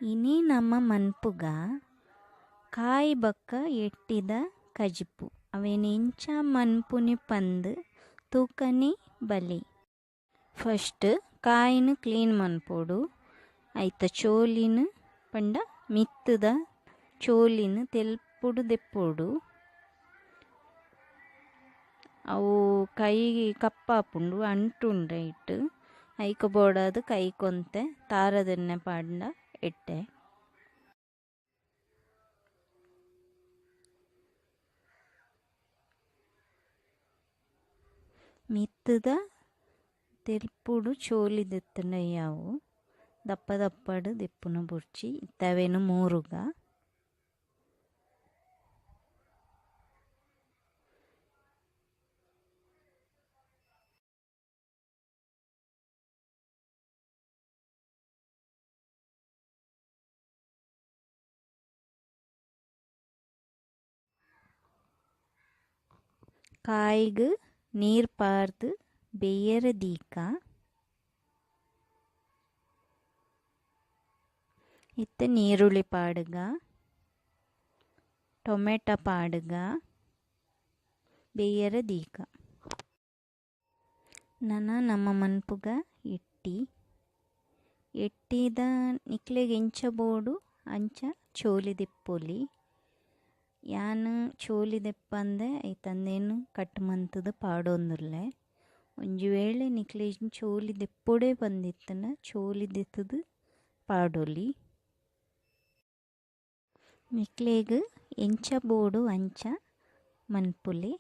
ಇನಿ ನಮ್ಮ ಮನ್ಪುಗ ಕಾಯಿ ಬಕ್ಕ ಎಟ್ಟಿದ ಕಜಿಪು ಅವೇನೆಂಚ ಮನ್ಪುನಿ ಪಂದ್ ತೂಕನಿ ಬಲಿ. ಫಸ್ಟ್ ಕಾಯಿನ ಕ್ಲೀನ್ ಮನ್ಪೋಡು ಐತ ಚೋಲಿನ ಪಂಡ ಮಿತ್ತದ ಚೋಲಿನ ತೆಲ್ಪುಡು ದೆಪ್ಪೋಡು. ಅವು ಕೈ ಕಪ್ಪಾಪುಂಡು ಅಂಟುಂಡ ಇಟ್ಟು ಐಕ ಬೋಡಾದು ಕೈ ಕೊಂತೆ ತಾರದೆಣ್ಣೆ ಪಾಂಡ ಎಟ್ಟೆ. ಮಿತ್ತದ ತೆಲ್ಪುಡು ಚೋಲಿ ದೆತ್ತಂಡಯ್ಯಾವು ದಪ್ಪ ದಪ್ಪಡು ದೆಪ್ಪುನ ಬುರ್ಚಿ ಇತ್ತವೇನು ಮೂರುಗ. ಕಾಯಿಗ್ ನೀರು ಪಾರ್ದು ಬೇಯರೆ ದೀಕ ಇತ್ತೆ ನೀರುಳ್ಳಿ ಪಾಡುಗ ಟೊಮೆಟೊ ಪಾಡುಗ ಬೇಯರೆ ದೀಕ. ನಮ್ಮ ಮನ್ಪುಗ ಎಟ್ಟಿದ ನಿಕ್ಲೆಗೆ ಎಂಚ ಬೋಡು ಅಂಚ ಚೋಲಿ ದೆಪ್ಪೊಲಿ. ಯಾನು ಚೋಲಿ ದೆಪ್ಪಂದೆ ಐತಂದೇನು ಕಟ್ ಮಂತದ ಪಾಡೊಂದುಲ್ಲೆ. ಒಂಜಿ ವೇಳೆ ನಿಕ್ಲೆ ಚೋಲಿ ದೆಪ್ಪೊಡೆ ಬಂದಿತ್ತನ ಚೋಲಿ ದೆತ್ತದು ಪಾಡೊಲಿ. ನಿಕ್ಲೆಗ್ ಎಂಚ ಬೋಡು ಅಂಚ ಮನ್ಪುಲೆ.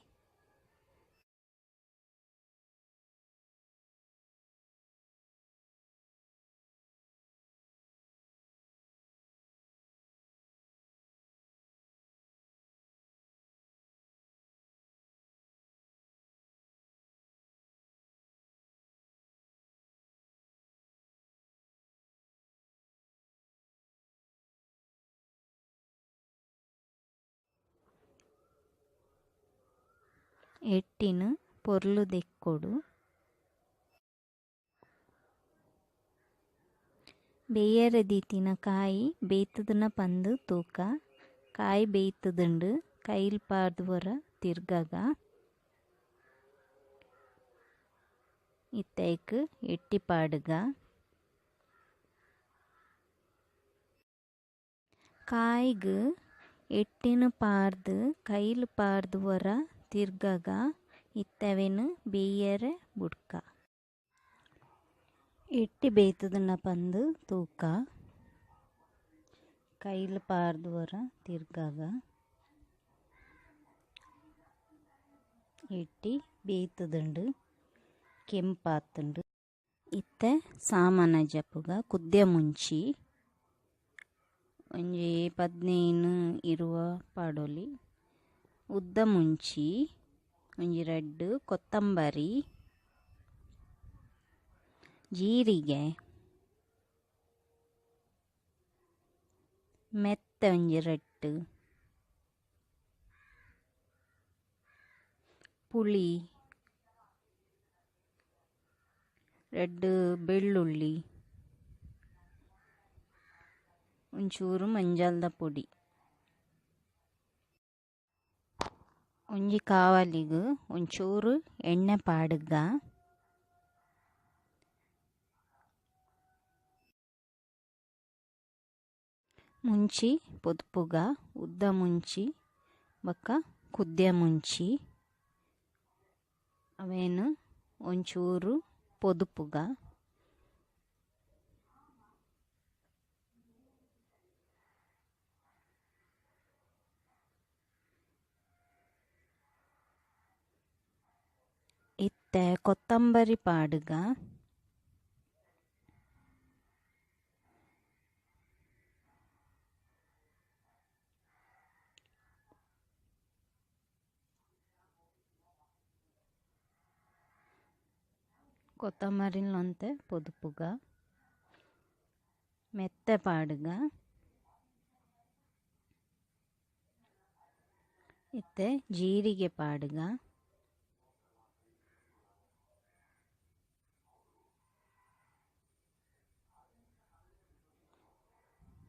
ಎಟ್ಟಿನ ಪೊರ್ಲು ದೆಕ್ಕೊಡು ಬೇಯರೆ ದೀತಿನ ಕಾಯಿ ಬೇಯ್ತದನ ಪಂದು ತೂಕ. ಕಾಯಿ ಬೇಯ್ತದುಂಡು ಕೈಲ್ ಪಾರ್ದು ವರ ತಿರ್ಗಗ ಇತ್ತೈಕ್ ಎಟ್ಟಿ ಪಾಡುಗ. ಕಾಯಿಗ್ ಎಟ್ಟಿನ ಪಾರ್ದು ಕೈಲ್ ಪಾರ್ದು ವರ ತಿರ್ಗಗ ಇತ್ತವೇನು ಬೇಯರೆ ಬುಡ್ಕ. ಎಟ್ಟಿ ಬೇಯ್ತದನ ಪಂದು ತೂಕ ಕೈಲ್ ಪಾರ್ದು ವರ ತಿರ್ಗಗ ಎಟ್ಟಿ ಬೇಯ್ತದುಂಡು ಕೆಂಪಾತುಂಡು. ಇತ್ತೆ ಸಾಮಾನ ಜಪ್ಪುಗ ಕುದ್ದೆ ಮುಂಚಿ ಒಂಜಿ 15-20 ಪಾಡೊಲಿ. ಉದ್ದ ಮುಂಚಿ ಒಂಜಿ 2 ಕೊತ್ತಂಬರಿ ಜೀರಿಗೆ ಮೆತ್ತೆ ಒಂಜಿ 2 ಪುಳಿ 2 ಬೆಳ್ಳುಳ್ಳಿ ಒಂಚೂರು ಮಂಜಾಲ್ದ ಪೊಡಿ. ಒಂಜಿ ಕಾವಲಿಗ್ ಒಂಚೂರು ಎಣ್ಣೆ ಪಾಡುಗ ಮುಂಚಿ ಪೊದ್ಪುಗ ಉದ್ದ ಮುಂಚಿ ಬೊಕ್ಕ ಕುದ್ದೆ ಮುಂಚಿ ಅವೇನು ಒಂಚೂರು ಪೊದುಪುಗ ಇತ್ತೆ ಕೊತ್ತಂಬರಿ ಪಾಡುಗ ಕೊತ್ತಂಬರಿಲೊಂತೆ ಪೊದುಪುಗ ಮೆತ್ತೆ ಪಾಡುಗ ಇತ್ತೆ ಜೀರಿಗೆ ಪಾಡುಗ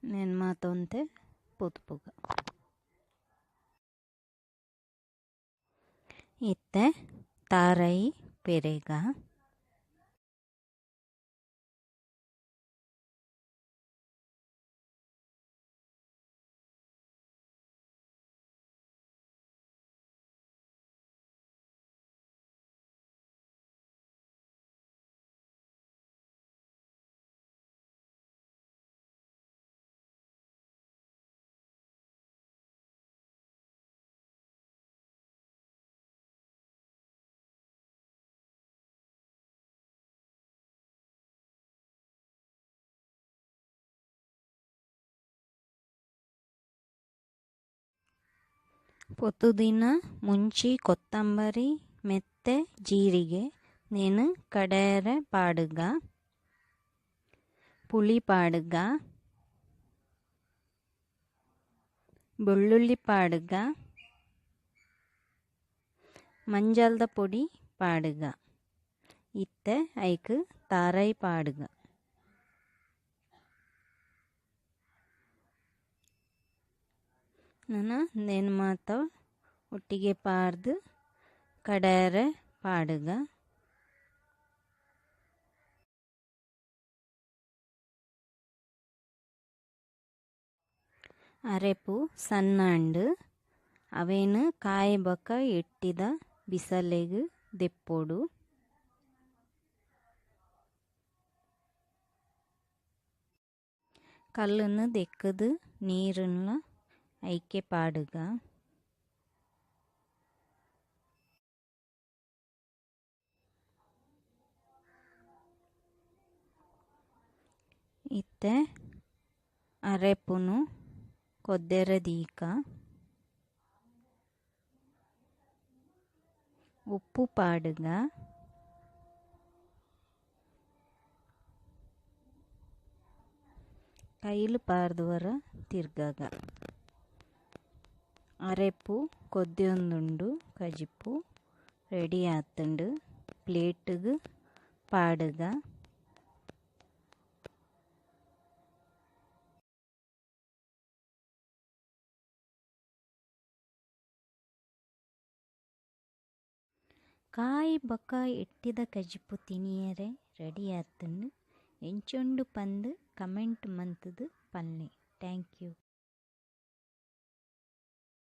నేను మాతోంతే పొదుపుగ ಇತ್ತೆ ತಾರೈ ಪೆರೆಗ పొద్దుదిన ಮುಂಚಿ ಕೊತ್ತಂಬರಿ ಮೆತ್ತೆ ಜೀರಿಗೆ నేను ಕಡೇರ ಪಾಡುಗ ಪುಳಿ ಪಾಡುಗ ಬೆಳ್ಳುಳ್ಳಿ ಪಾಡುಗ ಮಂಜಲ್ದ ಪೊಡಿ ಪಾಡುಗ ಇತ್ತೆ ಐಕ್ ತಾರೈ ಪಾಡುಗ నేను ಮಾತ ಒಟ್ಟಿಗೆ ಪಾಡ್ದು ಕಡೇರ ಪಾಡುಗ ಅರೆಪು ಸಣ್ಣಂಡು ಅವೇನು ಕಾಯಬಕ ಎಟ್ಟಿದ ಬಿಸಲೆಗ್ ದೆಪ್ಪೊಡು ಕಲ್ಲನ್ನು ದೆಕ್ಕದು ನೀರನ್ನ ಐಕೆ ಪಾಡುಗ ಇತ್ತೆ ಅರೆಪುನು ಕೊದ್ದೆರ ದೀಕ ಉಪ್ಪು ಪಾಡುಗ ಕೈಲು ಪಾರ್ದುವರ ತಿರ್ಗಾಗ ಅರೆಪು ಕೊದ್ದೊಂದುಂಡು ಕಜಿಪು ರೆಡಿ ಆತುಂಡು ಪ್ಲೇಟ್ಗ್ ಪಾಡುಗ ಕಾಯಿ ಬಕ ಎಟ್ಟಿದ ಕಜಿಪು ತಿನಿಯರೆ ರೆಡಿ ಆತುಂಡು ಎಂಚೊಂಡು ಪಂದ್ ಕಮೆಂಟ್ ಮಂತುದು ಪನ್ಲೆ. Thank you.